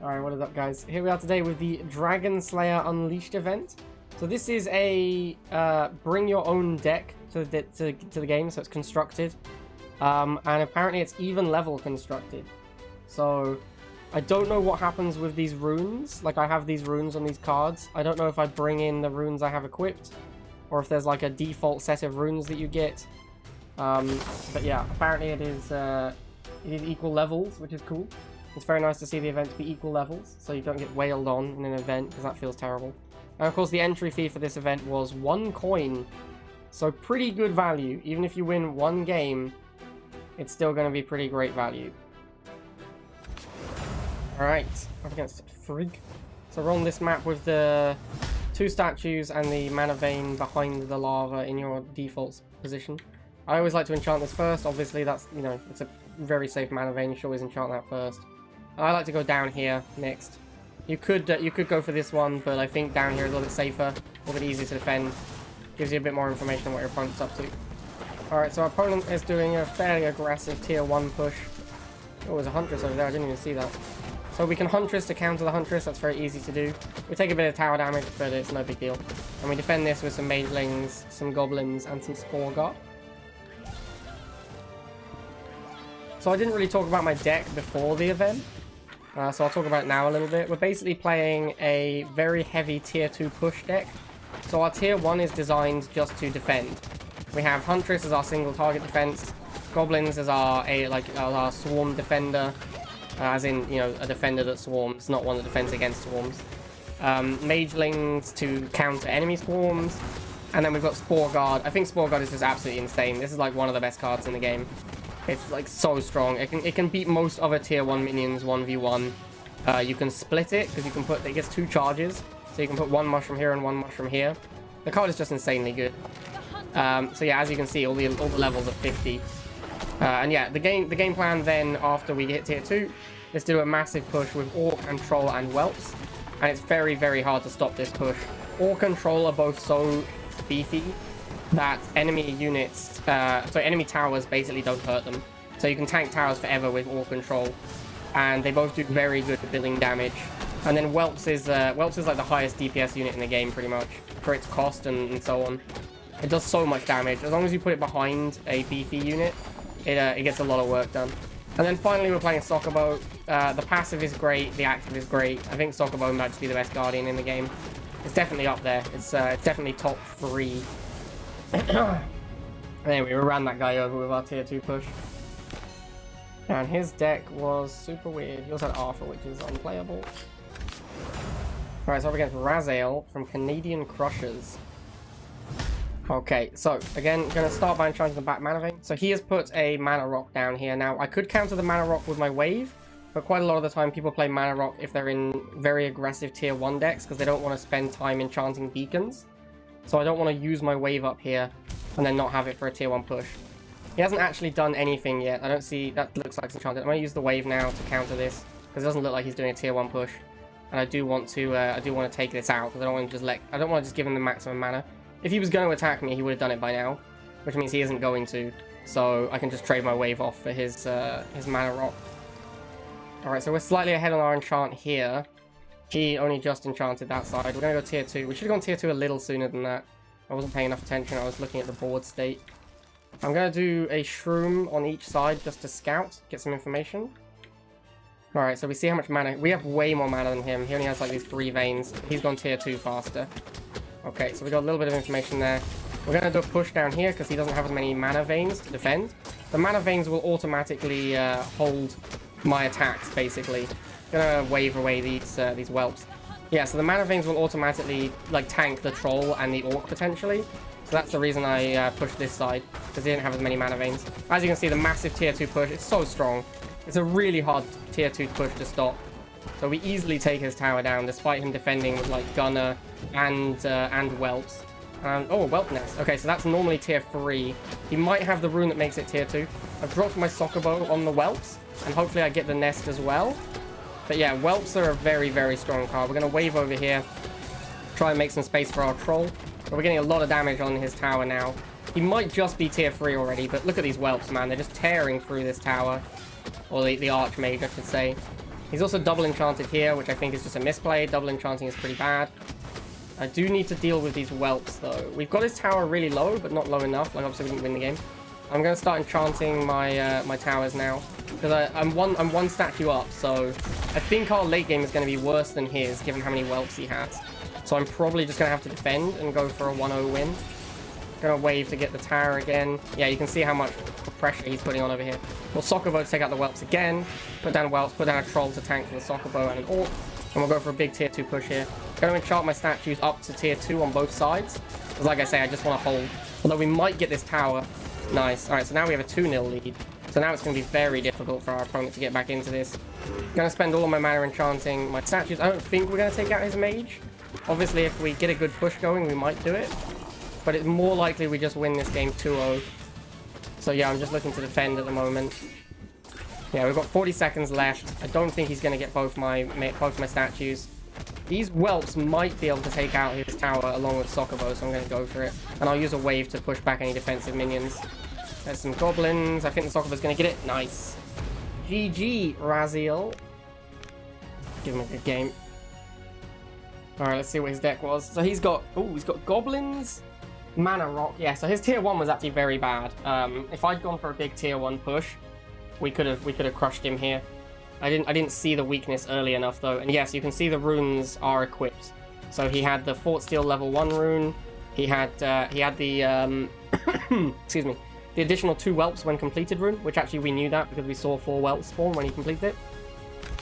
Alright, what is up guys? Here we are today with the Dragon Slayer Unleashed event. So this is a bring your own deck to the game, so it's constructed. And apparently it's even level constructed. So I don't know what happens with these runes. Like I have these runes on these cards. I don't know if I bring in the runes I have equipped, or if there's like a default set of runes that you get. But yeah, apparently it is equal levels, which is cool. It's very nice to see the event be equal levels, so you don't get wailed on in an event, because that feels terrible. And of course the entry fee for this event was 1 coin, so pretty good value. Even if you win one game, it's still going to be pretty great value. Alright, up against Frigg. So we're on this map with the 2 statues and the mana vein behind the lava in your default position. I always like to enchant this first. Obviously that's, you know, it's a very safe mana vein. You should always enchant that first. I like to go down here next. You could go for this one, but I think down here is a little bit safer, a little bit easier to defend. Gives you a bit more information on what your opponent's up to. Alright, so our opponent is doing a fairly aggressive tier 1 push. Oh, there's a Huntress over there, I didn't even see that. So we can Huntress to counter the Huntress, that's very easy to do. We take a bit of tower damage, but it's no big deal. And we defend this with some Magelings, some Goblins, and some Spore Guard. So I didn't really talk about my deck before the event. So I'll talk about it now a little bit. We're basically playing a very heavy tier 2 push deck. So our tier 1 is designed just to defend. We have Huntress as our single target defense, Goblins as our swarm defender, as in, you know, a defender that swarms, not one that defends against swarms. Magelings to counter enemy swarms, and then we've got Spore Guard. I think Spore Guard is just absolutely insane. This is like one of the best cards in the game. It's like so strong. It can beat most other tier 1 minions 1v1. You can split it because you can put, it gets 2 charges, so you can put 1 mushroom here and 1 mushroom here. The card is just insanely good. So yeah, as you can see, all the levels are 50. And yeah, the game plan then after we hit tier 2 is to do a massive push with Orc and Troll and Whelps, and it's very, very hard to stop this push. Orc and Troll are both so beefy that enemy units, so enemy towers basically don't hurt them. So you can tank towers forever with Orc and Troll, and they both do very good billing damage. And then Whelps is like the highest DPS unit in the game pretty much, for its cost and so on. It does so much damage. As long as you put it behind a beefy unit, it gets a lot of work done. And then finally we're playing Soccer Boat. The passive is great, the active is great. I think Soccer Boat might just be the best Guardian in the game. It's definitely up there. It's definitely top 3. Anyway, we ran that guy over with our tier 2 push. And his deck was super weird. He also had Arthur, which is unplayable. Alright, so up against Raziel from Canadian Crushers. Okay, so again, gonna start by enchanting the back mana vein. So he has put a mana rock down here. Now, I could counter the mana rock with my wave, but quite a lot of the time people play mana rock if they're in very aggressive tier 1 decks because they don't want to spend time enchanting beacons. So I don't want to use my wave up here and then not have it for a tier 1 push. He hasn't actually done anything yet. I don't see, that looks like it's enchanted. I'm going to use the wave now to counter this because it doesn't look like he's doing a tier 1 push. And I do want to take this out because I don't want to just give him the maximum mana. If he was going to attack me, he would have done it by now, which means he isn't going to. So I can just trade my wave off for his mana rock. Alright, so we're slightly ahead on our enchant here. He only just enchanted that side. We're going to go tier 2. We should have gone tier 2 a little sooner than that. I wasn't paying enough attention. I was looking at the board state. I'm going to do a shroom on each side just to scout, get some information. Alright, so we see how much mana. We have way more mana than him. He only has like these 3 veins. He's gone tier 2 faster. Okay, so we got a little bit of information there. We're going to do a push down here because he doesn't have as many mana veins to defend. The mana veins will automatically hold my attacks, basically. Gonna wave away these whelps. Yeah, so the mana veins will automatically like tank the troll and the orc potentially. So that's the reason I pushed this side, because he didn't have as many mana veins. As you can see, the massive tier 2 push, it's so strong. It's a really hard tier 2 push to stop. So we easily take his tower down, despite him defending with like Gunner and whelps. Oh, Whelp Nest. Okay, so that's normally tier 3. He might have the rune that makes it tier 2. I've dropped my Soccer Bow on the whelps, and hopefully I get the nest as well. But yeah, whelps are a very, very strong card. We're going to wave over here, try and make some space for our troll. But we're getting a lot of damage on his tower now. He might just be tier 3 already, but look at these whelps, man. They're just tearing through this tower. Or the Archmage, I should say. He's also double enchanted here, which I think is just a misplay. Double enchanting is pretty bad. I do need to deal with these whelps, though. We've got his tower really low, but not low enough. Like, obviously, we didn't win the game. I'm going to start enchanting my my towers now. Because I'm one statue up, so I think our late game is going to be worse than his, given how many whelps he has. So I'm probably just going to have to defend and go for a 1-0 win. Gonna wave to get the tower again. Yeah, you can see how much pressure he's putting on over here. We'll soccer bow to take out the whelps again. Put down whelps, put down a troll to tank for the soccer bow and an orc. And we'll go for a big tier 2 push here. Gonna enchant my statues up to tier 2 on both sides. Because like I say, I just want to hold. Although we might get this tower. Nice. Alright, so now we have a 2-0 lead. So now it's going to be very difficult for our opponent to get back into this. Gonna spend all of my mana enchanting my statues. I don't think we're going to take out his mage. Obviously, if we get a good push going, we might do it. But it's more likely we just win this game 2-0. So yeah, I'm just looking to defend at the moment. Yeah, we've got 40 seconds left. I don't think he's going to get both my statues. These whelps might be able to take out his tower along with soccer bow, so I'm going to go for it. And I'll use a wave to push back any defensive minions. There's some goblins. I think the soccer bow's going to get it. Nice. GG, Raziel. Give him a good game. Alright, let's see what his deck was. So he's got goblins. Mana rock, yeah. So his tier 1 was actually very bad. If I'd gone for a big tier 1 push, we could have crushed him here. I didn't see the weakness early enough though. And yes, you can see the runes are equipped. So he had the Fort Steel level 1 rune. He had the excuse me, the additional 2 whelps when completed rune, which actually we knew that because we saw 4 whelps spawn when he completed it.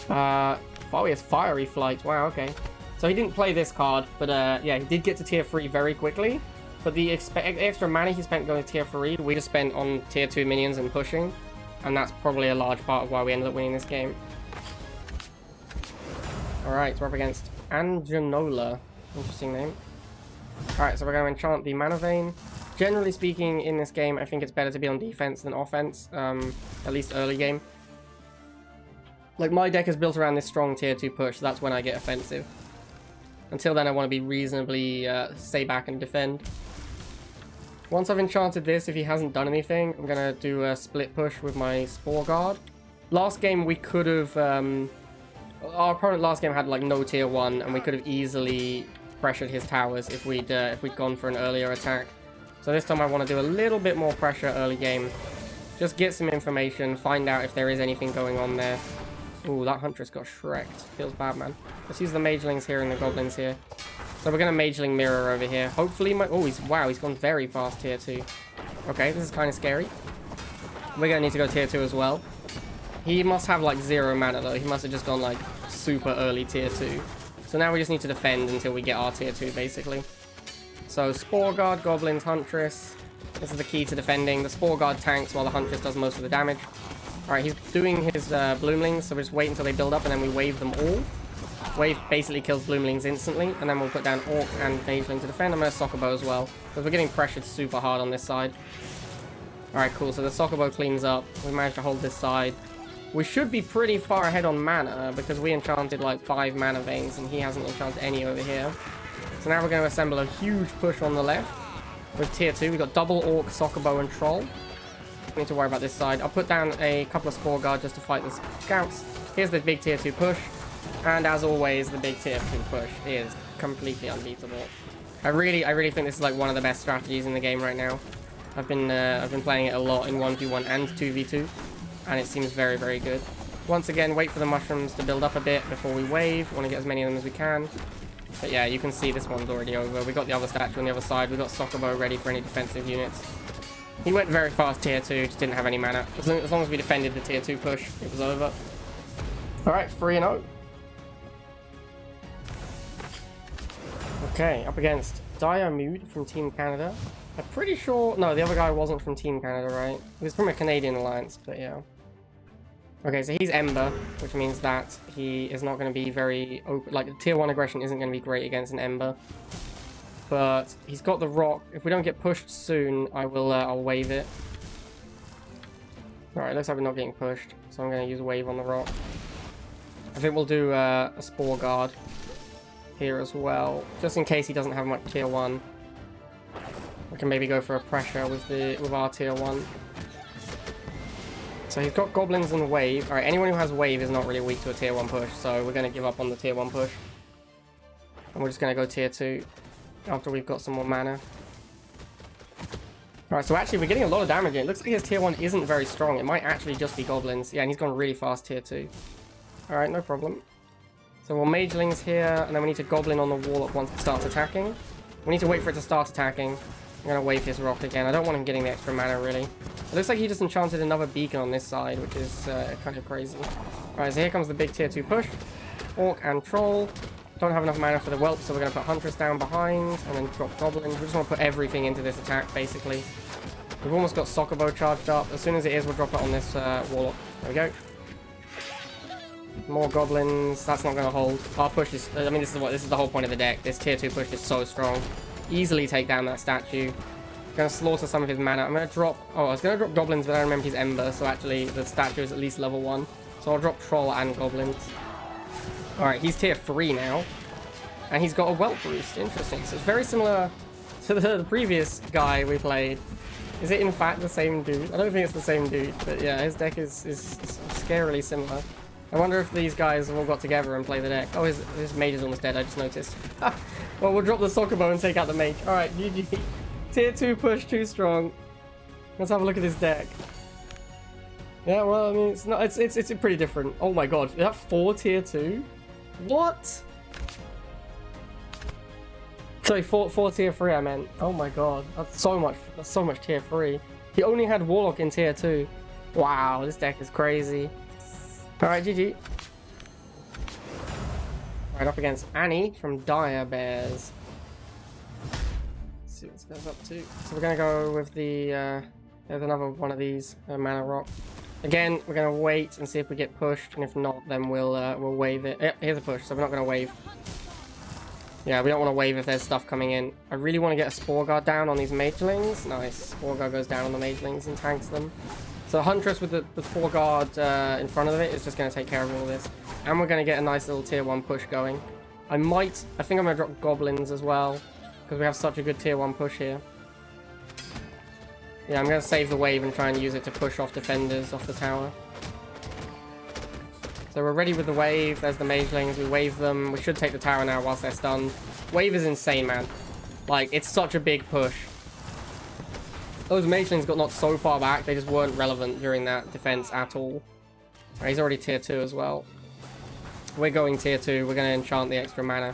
Oh, he has Fiery Flight. Wow, okay. So he didn't play this card, but yeah, he did get to tier 3 very quickly. But the extra mana he spent going to tier 3, we just spent on tier 2 minions and pushing. And that's probably a large part of why we ended up winning this game. Alright, so we're up against Angenola. Interesting name. Alright, so we're going to enchant the Mana Vein. Generally speaking, in this game, I think it's better to be on defense than offense. At least early game. Like, my deck is built around this strong tier 2 push, so that's when I get offensive. Until then, I want to be reasonably stay back and defend. Once I've enchanted this, if he hasn't done anything, I'm going to do a split push with my Spore Guard. Last game, we could have... our opponent last game had, like, no tier 1, and we could have easily pressured his towers if we'd gone for an earlier attack. So this time I want to do a little bit more pressure early game. Just get some information, find out if there is anything going on there. Ooh, that Huntress got shreked. Feels bad, man. Let's use the Magelings here and the Goblins here. So we're going to Mageling Mirror over here. Hopefully my... Oh, he's gone very fast tier 2. Okay, this is kind of scary. We're going to need to go tier 2 as well. He must have, like, 0 mana, though. He must have just gone, like, super early tier 2. So now we just need to defend until we get our tier 2, basically. So Spore Guard, Goblins, Huntress. This is the key to defending. The Spore Guard tanks while the Huntress does most of the damage. Alright, he's doing his Bloomlings, so we just wait until they build up and then we wave them all. Wave basically kills Bloomlings instantly, and then we'll put down Orc and Mageling to defend. I'm going to Soccer Bow as well, because we're getting pressured super hard on this side. Alright, cool, so the Soccer Bow cleans up. We managed to hold this side. We should be pretty far ahead on mana, because we enchanted like 5 mana veins, and he hasn't enchanted any over here. So now we're going to assemble a huge push on the left. With tier 2, we've got double Orc, Soccer Bow, and Troll. Don't need to worry about this side. I'll put down a couple of Spore Guard just to fight the scouts. Here's the big tier 2 push. And as always, the big tier 2 push is completely unbeatable. I really think this is like one of the best strategies in the game right now. I've been playing it a lot in 1v1 and 2v2, and it seems very, very good. Once again, wait for the mushrooms to build up a bit before we wave. Want to get as many of them as we can. But yeah, you can see this one's already over. We got the other statue on the other side. We got Soccer Bow ready for any defensive units. He went very fast tier 2, just didn't have any mana. As long as we defended the tier 2 push, it was over. Alright, 3-0. Okay, up against Diarmude from Team Canada. I'm pretty sure... No, the other guy wasn't from Team Canada, right? He was from a Canadian alliance, but yeah. Okay, so he's Ember, which means that he is not going to be very... Like, tier 1 aggression isn't going to be great against an Ember. But he's got the rock. If we don't get pushed soon, I'll wave it. Alright, looks like we're not getting pushed, so I'm going to use a wave on the rock. I think we'll do a Spore Guard here as well, just in case he doesn't have much tier 1. We can maybe go for a pressure with our tier 1. So he's got goblins and wave. Alright, anyone who has wave is not really weak to a tier 1 push, so we're going to give up on the tier 1 push. And we're just going to go tier 2 after we've got some more mana. Alright, so actually we're getting a lot of damage in. It looks like his tier 1 isn't very strong. It might actually just be goblins. Yeah, and he's gone really fast tier 2. Alright, no problem. So we'll magelings here, and then we need to goblin on the wall once it starts attacking. We need to wait for it to start attacking. I'm going to wave his rock again. I don't want him getting the extra mana, really. It looks like he just enchanted another beacon on this side, which is kind of crazy. Alright, so here comes the big tier 2 push. Orc and Troll. Don't have enough mana for the Whelp, so we're going to put Huntress down behind, and then drop Goblins. We just want to put everything into this attack, basically. We've almost got Soccer Bow charged up. As soon as it is, we'll drop it on this Warlock. There we go. More Goblins. That's not going to hold. Our push is... I mean, this is the whole point of the deck. This tier 2 push is so strong. Easily take down that statue. Going to slaughter some of his mana. I'm going to drop... Oh, I was going to drop Goblins, but I remember he's Ember, so actually the statue is at least level 1. So I'll drop Troll and Goblins. Alright, he's tier 3 now. And he's got a Whelp boost. Interesting. So it's very similar to the previous guy we played. Is it in fact the same dude? I don't think it's the same dude, but yeah, his deck is scarily similar. I wonder if these guys have all got together and play the deck. Oh, his mage is almost dead, I just noticed. Well, we'll drop the Soccer Bow and take out the mage. Alright, GG. Tier 2 push, too strong. Let's have a look at his deck. Yeah, well, I mean, it's pretty different. Oh my god, is that 4 tier 2? What? Sorry, 4 tier 3 I meant. Oh my god, that's so much tier 3. He only had Warlock in tier 2. Wow, this deck is crazy. Alright, GG. Right, up against Annie from Dire Bears. Let's see what this goes up to. So we're gonna go with the there's another one of these mana rock. Again, we're gonna wait and see if we get pushed, and if not, then we'll wave it. Yep, here's a push, so we're not gonna wave. Yeah, we don't want to wave if there's stuff coming in. I really want to get a Spore Guard down on these magelings. Nice. Spore Guard goes down on the magelings and tanks them. So Huntress with the Spore Guard in front of it is just going to take care of all this. And we're going to get a nice little tier 1 push going. I think I'm going to drop Goblins as well, because we have such a good tier 1 push here. Yeah, I'm going to save the wave and try and use it to push off defenders off the tower. So we're ready with the wave. There's the magelings. We wave them. We should take the tower now whilst they're stunned. Wave is insane, man. Like, it's such a big push. Those magelings got knocked so far back, they just weren't relevant during that defense at all. Right, he's already tier 2 as well. We're going tier 2. We're going to enchant the extra mana.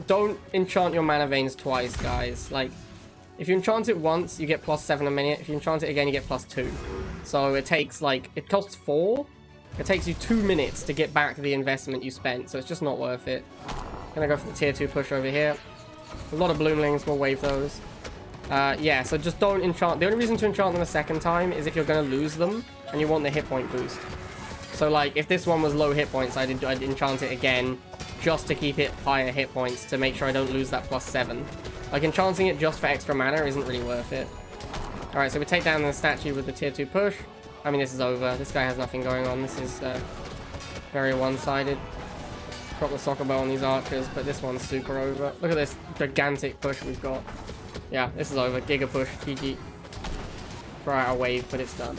Don't enchant your mana veins twice, guys. Like, if you enchant it once, you get +7 a minute. If you enchant it again, you get +2. So it takes, like, it costs 4. It takes you 2 minutes to get back to the investment you spent, so it's just not worth it. Gonna go for the tier 2 push over here. A lot of Bloomlings, we'll wave those. Yeah, so just don't enchant. The only reason to enchant them a second time is if you're gonna lose them and you want the hit point boost. So like, if this one was low hit points, I'd enchant it again just to keep it higher hit points to make sure I don't lose that +7. Like, enchanting it just for extra mana isn't really worth it. Alright, so we take down the statue with the tier 2 push. I mean, this is over. This guy has nothing going on. This is very one-sided. Drop the Soccer Bow on these archers, but this one's super over. Look at this gigantic push we've got. Yeah, this is over. Giga push. GG. Throw out a wave, but it's done.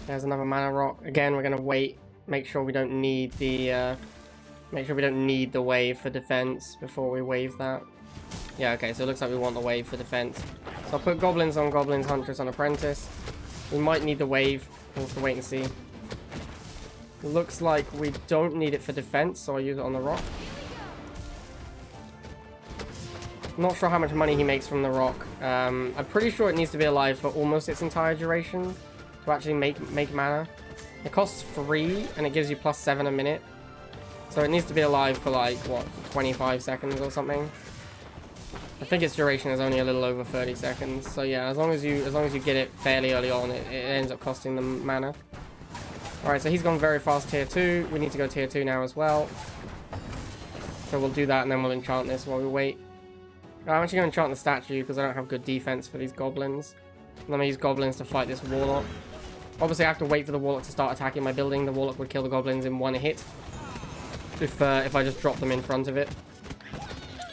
There's another mana rock. Again, we're gonna wait. Make sure we don't need the wave for defense before we wave that. Yeah, okay, so it looks like we want the wave for defense. So I'll put Goblins on Goblins, Huntress on Apprentice. We might need the wave. We'll have to wait and see. Looks like we don't need it for defense, so I'll use it on the rock. Not sure how much money he makes from the rock. I'm pretty sure it needs to be alive for almost its entire duration to actually make mana. It costs 3 and it gives you +7 a minute. So it needs to be alive for like, what, 25 seconds or something. I think its duration is only a little over 30 seconds. So yeah, as long as you get it fairly early on, it ends up costing them mana. Alright, so he's gone very fast tier 2. We need to go tier 2 now as well. So we'll do that and then we'll enchant this while we wait. I'm actually going to enchant the statue because I don't have good defense for these goblins. I'm going to use goblins to fight this warlock. Obviously, I have to wait for the Warlock to start attacking my building. The Warlock would kill the Goblins in one hit if I just drop them in front of it.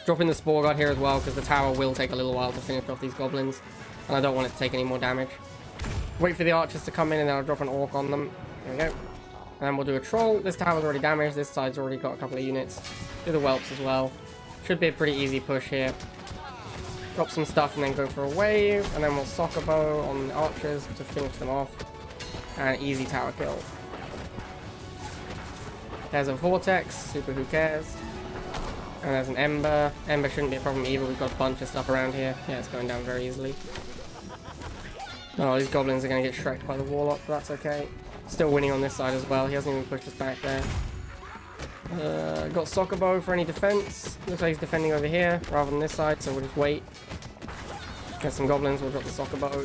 Dropping the Spore Guard here as well, because the tower will take a little while to finish off these Goblins, and I don't want it to take any more damage. Wait for the archers to come in, and then I'll drop an Orc on them. There we go. And then we'll do a Troll. This tower's already damaged. This side's already got a couple of units. Do the Whelps as well. Should be a pretty easy push here. Drop some stuff and then go for a wave, and then we'll Soccer Bow on the archers to finish them off. And easy tower kill. There's a Vortex, super who cares. And there's an Ember. Ember shouldn't be a problem either, we've got a bunch of stuff around here. Yeah, it's going down very easily. Oh, these Goblins are going to get Shrek'd by the Warlock, but that's okay. Still winning on this side as well, he hasn't even pushed us back there. Got Soccer Bow for any defense. Looks like he's defending over here rather than this side, so we'll just wait. Get some Goblins, we'll drop the Soccer Bow.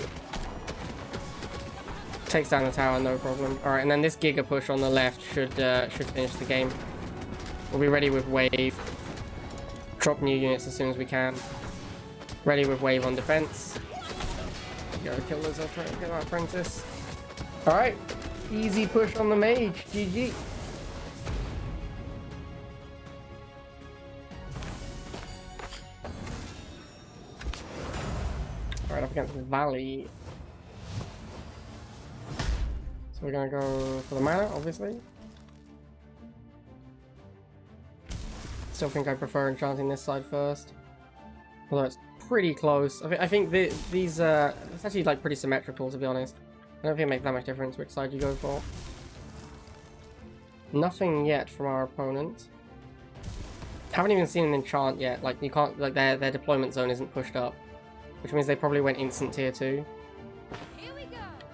Takes down the tower, no problem. Alright, and then this Giga push on the left should finish the game. We'll be ready with wave. Drop new units as soon as we can. Ready with wave on defense. Go kill those apprentice. Alright, easy push on the mage. GG. Alright, up against Valley. So we're gonna go for the mana, obviously. Still think I prefer enchanting this side first. Although it's pretty close. I think these it's actually like pretty symmetrical, to be honest. I don't think it makes that much difference which side you go for. Nothing yet from our opponent. Haven't even seen an enchant yet. Like you can't, like their deployment zone isn't pushed up, which means they probably went instant tier 2.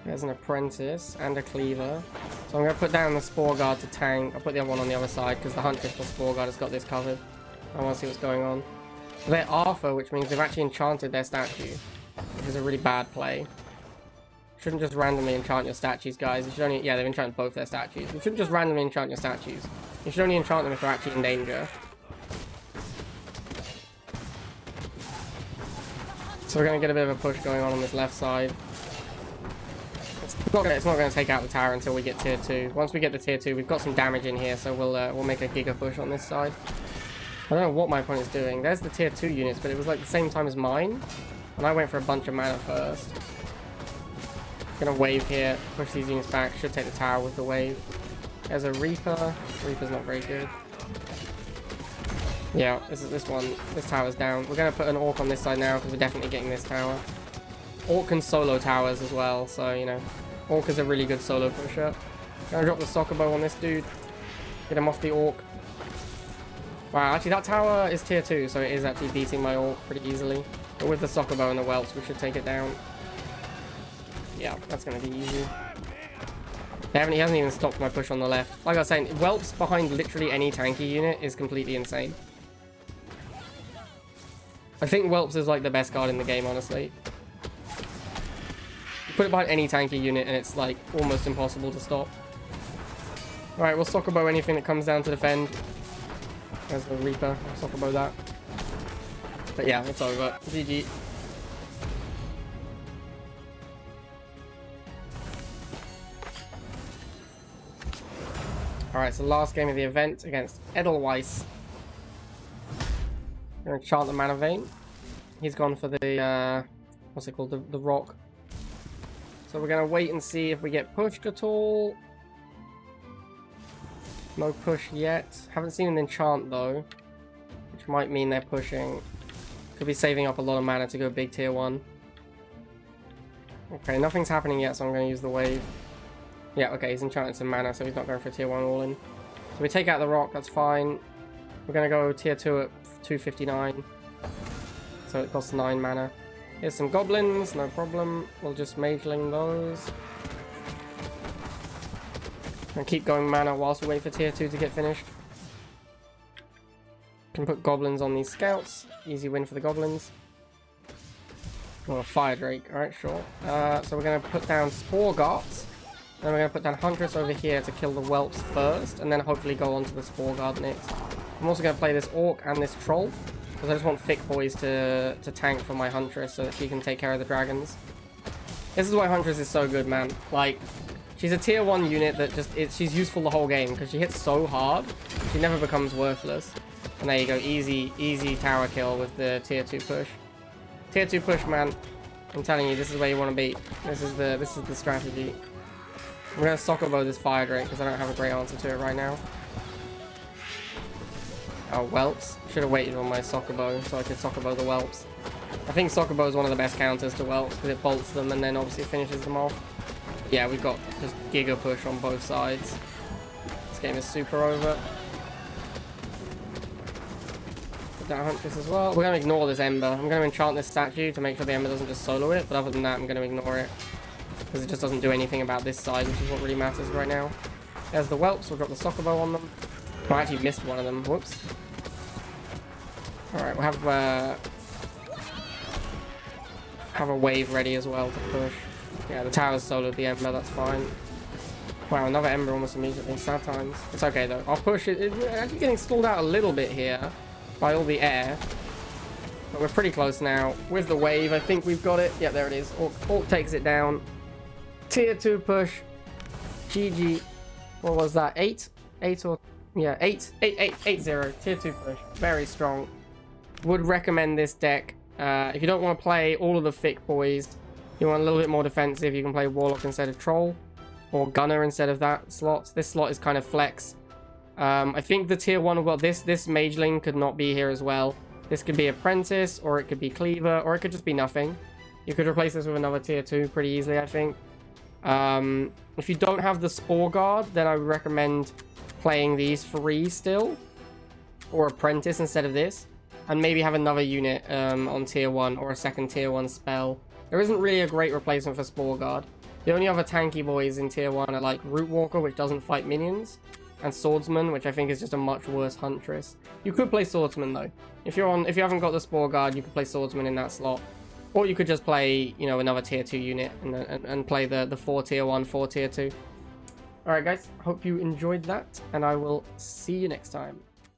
There's an apprentice and a cleaver. So I'm going to put down the Spore Guard to tank. I'll put the other one on the other side because the Huntress plus Spore Guard has got this covered. I want to see what's going on. So they're Arthur, which means they've actually enchanted their statue, which is a really bad play. Shouldn't just randomly enchant your statues, guys. You should only, yeah, they've enchanted both their statues. You shouldn't just randomly enchant your statues. You should only enchant them if they're actually in danger. So we're going to get a bit of a push going on this left side. It's not going to take out the tower until we get tier 2. Once we get the tier 2, we've got some damage in here, so we'll make a Giga push on this side. I don't know what my opponent's doing. There's the tier 2 units, but it was like the same time as mine. And I went for a bunch of mana first. Gonna wave here, push these units back. Should take the tower with the wave. There's a Reaper. Reaper's not very good. Yeah, this one. This tower's down. We're gonna put an Orc on this side now because we're definitely getting this tower. Orc can solo towers as well, so you know. Orc is a really good solo pusher. Gonna drop the Soccer Bow on this dude. Get him off the Orc. Wow, actually that tower is tier 2, so it is actually beating my Orc pretty easily. But with the Soccer Bow and the Whelps, we should take it down. Yeah, that's gonna be easy. He hasn't even stopped my push on the left. Like I was saying, Whelps behind literally any tanky unit is completely insane. I think Whelps is like the best card in the game, honestly. Put it behind any tanky unit and it's like almost impossible to stop. Alright, we'll Soccer Bow anything that comes down to defend. There's the Reaper, I'll Soccer Bow that. But yeah, it's over. GG. Alright, so last game of the event against Edelweiss. Gonna enchant the Mana Vein. He's gone for the, what's it called? The Rock. So we're gonna wait and see if we get pushed at all. No push yet. Haven't seen an enchant though, which might mean they're pushing. Could be saving up a lot of mana to go big tier 1. Okay, nothing's happening yet, so I'm gonna use the wave. Yeah, okay, he's enchanted some mana, so he's not going for tier 1 all in. So we take out the Rock, that's fine. We're gonna go tier 2 at 259. So it costs 9 mana. Here's some Goblins, no problem. We'll just Mageling those. And keep going mana whilst we wait for tier 2 to get finished. Can put Goblins on these Scouts. Easy win for the Goblins. Or Fire Drake, alright, sure. So we're going to put down Spore Guards. Then we're going to put down Huntress over here to kill the Whelps first. And then hopefully go on to the Spore Guard next. I'm also going to play this Orc and this Troll. Because I just want thick boys to tank for my Huntress so that she can take care of the dragons. This is why Huntress is so good, man. Like, She's a tier 1 unit that she's useful the whole game because she hits so hard, she never becomes worthless. And there you go, easy tower kill with the tier 2 push. Tier 2 push, man. I'm telling you, this is where you want to be. This is the strategy. I'm gonna Sokobo this fire drake because I don't have a great answer to it right now. Oh, whelps. Should have waited on my Sokobo so I could Sokobo the whelps. I think Sokobo is one of the best counters to whelps because it bolts them and then obviously finishes them off. Yeah, we've got just giga push on both sides. This game is super over. Put down Huntress as well. We're going to ignore this Ember. I'm going to enchant this statue to make sure the Ember doesn't just solo it, but other than that, I'm going to ignore it. Because it just doesn't do anything about this side, which is what really matters right now. There's the whelps. We'll drop the Sokobo on them. Oh, I actually missed one of them. Whoops. Alright, we'll have a wave ready as well to push. Yeah, the tower's soloed the Ember, that's fine. Wow, another Ember almost immediately. Sad times. It's okay though. I'll push it. It's actually getting stalled out a little bit here by all the air. But we're pretty close now. With the wave, I think we've got it. Yeah, there it is. Orc takes it down. Tier 2 push. GG. What was that? 8? 8 or... Yeah, 8-0. Tier 2 push. Very strong. Would recommend this deck. If you don't want to play all of the thick boys, you want a little bit more defensive, you can play Warlock instead of Troll. Or Gunner instead of that slot. This slot is kind of flex. I think the tier 1 will got this. This Mageling could not be here as well. This could be Apprentice, or it could be Cleaver, or it could just be nothing. You could replace this with another tier 2 pretty easily, I think. If you don't have the Spore Guard, then I would recommend playing these free still. Or Apprentice instead of this. And maybe have another unit on tier 1, or a second tier 1 spell. There isn't really a great replacement for Spore Guard. The only other tanky boys in tier 1 are like Root Walker, which doesn't fight minions, and Swordsman, which I think is just a much worse Huntress. You could play Swordsman though. If you haven't got the Spore Guard, you could play Swordsman in that slot. Or you could just play, you know, another tier 2 unit and play the 4 tier 1, 4 tier 2. Alright guys, hope you enjoyed that, and I will see you next time.